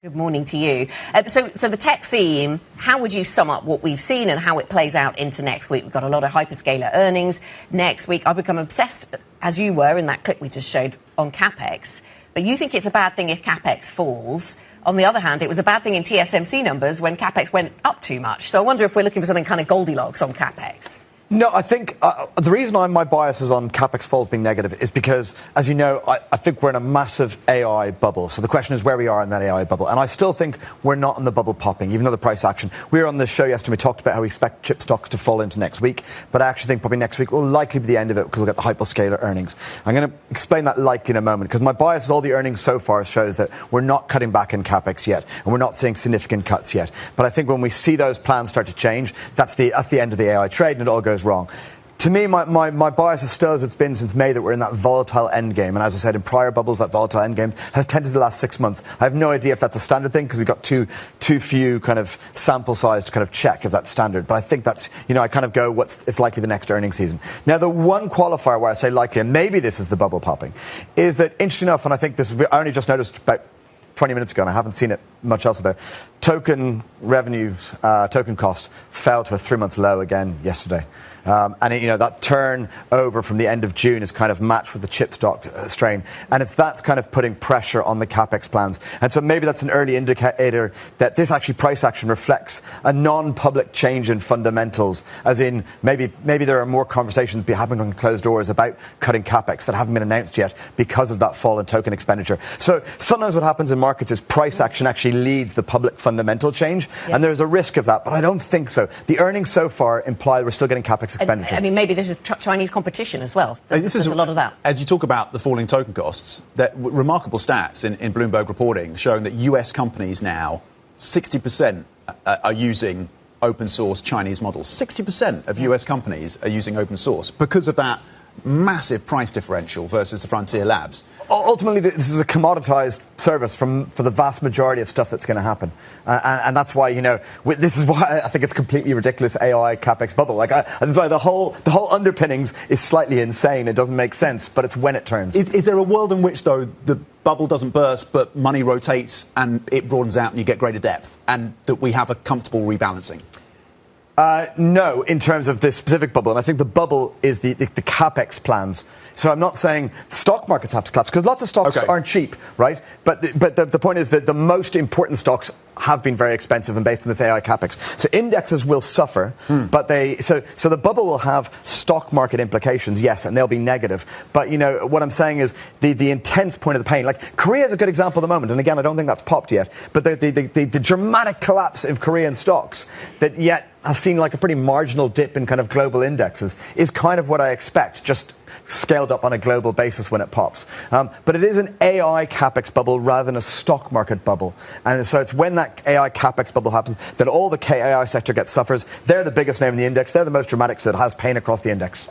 Good morning to you. So the tech theme, how would you sum up what we've seen and how it plays out into next week? We've got a lot of hyperscaler earnings next week. I've become obsessed, as you were in that clip we just showed, on CapEx. But you think it's a bad thing if CapEx falls. On the other hand, it was a bad thing in TSMC numbers when CapEx went up too much. So I wonder if we're looking for something kind of Goldilocks on CapEx. No, I think the reason my bias is on CapEx falls being negative is because, as you know, I think we're in a massive AI bubble. So the question is where we are in that AI bubble. And I still think we're not in the bubble popping, even though the price action. We were on the show yesterday, we talked about how we expect chip stocks to fall into next week. But I actually think probably next week will likely be the end of it because we'll get the hyperscaler earnings. I'm going to explain that in a moment because my bias is all the earnings so far shows that we're not cutting back in CapEx yet. And we're not seeing significant cuts yet. But I think when we see those plans start to change, that's the end of the AI trade and it all goes wrong. To me, my bias is still as it's been since May that we're in that volatile endgame. And as I said, in prior bubbles, that volatile endgame has tended to last 6 months. I have no idea if that's a standard thing because we've got too few kind of sample size to kind of check if that's standard. But I think that's, I kind of go, it's likely the next earnings season. Now, the one qualifier where I say likely, and maybe this is the bubble popping, is that, interesting enough, and I think I only just noticed about 20 minutes ago, and I haven't seen it much else there, token revenues, token cost fell to a 3-month low again yesterday. And that turnover from the end of June is kind of matched with the chip stock strain. And that's kind of putting pressure on the CapEx plans. And so maybe that's an early indicator that this actually price action reflects a non-public change in fundamentals, as in maybe there are more conversations happening on closed doors about cutting CapEx that haven't been announced yet because of that fall in token expenditure. So sometimes what happens in markets is price action actually leads the public fundamental change. Yeah. And there's a risk of that, but I don't think so. The earnings so far imply we're still getting CapEx expenditure. I mean, maybe this is Chinese competition as well. There's a lot of that. As you talk about the falling token costs, remarkable stats in Bloomberg reporting showing that US companies now, 60% are using open source Chinese models. 60% of US companies are using open source because of that massive price differential versus the frontier labs. Ultimately, this is a commoditized service for the vast majority of stuff that's going to happen. And that's why, this is why I think it's completely ridiculous AI CapEx bubble. That's why the whole underpinnings is slightly insane. It doesn't make sense, but it's when it turns. Is there a world in which, though, the bubble doesn't burst, but money rotates and it broadens out and you get greater depth, and that we have a comfortable rebalancing? No, in terms of this specific bubble. And I think the bubble is the CapEx plans. So I'm not saying stock markets have to collapse, because lots of stocks aren't cheap, right? But the point is that the most important stocks have been very expensive and based on this AI CapEx. So indexes will suffer, but so the bubble will have stock market implications, yes, and they'll be negative. But, what I'm saying is the intense point of the pain. Like, Korea is a good example at the moment. And again, I don't think that's popped yet. But the dramatic collapse of Korean stocks that yet have seen like a pretty marginal dip in kind of global indexes is kind of what I expect, just scaled up on a global basis when it pops. But it is an AI CapEx bubble rather than a stock market bubble. And so it's when that AI CapEx bubble happens that all the AI sector suffers. They're the biggest name in the index. They're the most dramatic, so it has pain across the index.